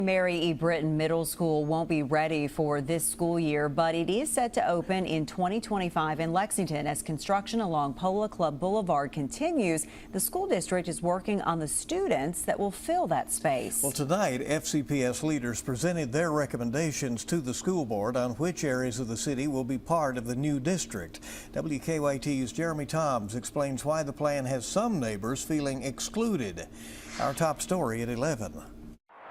Mary E. Britton Middle School won't be ready for this school year, but it is set to open in 2025 in Lexington as construction along Polo Club Boulevard continues. The school district is working on the students that will fill that space. Well, tonight, FCPS leaders presented their recommendations to the school board on which areas of the city will be part of the new district. WKYT's Jeremy Toms explains why the plan has some neighbors feeling excluded. Our top story at 11.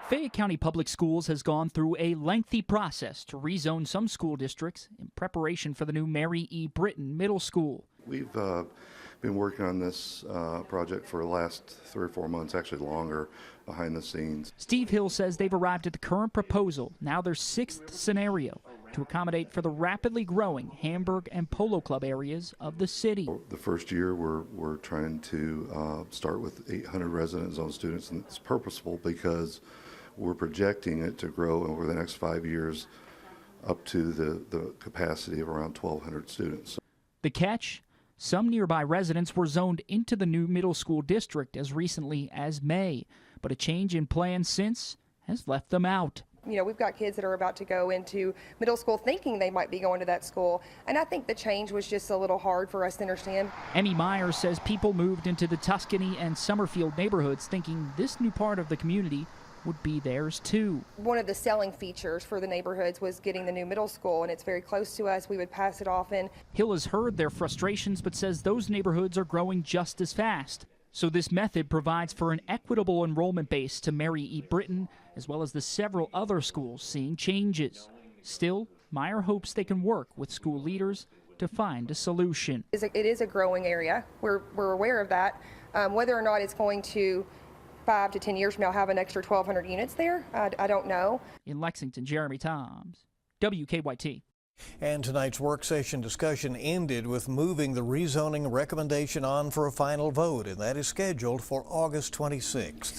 Fayette County Public Schools has gone through a lengthy process to rezone some school districts in preparation for the new Mary E. Britton Middle School. We've been working on this project for the last 3 or 4 months, actually longer, behind the scenes. Steve Hill says they've arrived at the current proposal, now their 6th scenario, to accommodate for the rapidly growing Hamburg and Polo Club areas of the city. The first year we're trying to start with 800 resident zone students, and it's purposeful because we're projecting it to grow over the next 5 years up to the capacity of around 1,200 students. The catch? Some nearby residents were zoned into the new middle school district as recently as May, but a change in plans since has left them out. You know, we've got kids that are about to go into middle school thinking they might be going to that school, and I think the change was just a little hard for us to understand. Emmy Myers says people moved into the Tuscany and Summerfield neighborhoods thinking this new part of the community would be theirs too. One of the selling features for the neighborhoods was getting the new middle school, and it's very close to us. We would pass it often. Hill has heard their frustrations but says those neighborhoods are growing just as fast. So this method provides for an equitable enrollment base to Mary E. Britton, as well as the several other schools seeing changes. Still, Meyer hopes they can work with school leaders to find a solution. It is a growing area. We're aware of that. Whether or not it's going to 5 to 10 years from now have an extra 1,200 units there, I don't know. In Lexington, Jeremy Toms, WKYT. And tonight's work session discussion ended with moving the rezoning recommendation on for a final vote, and that is scheduled for August 26th.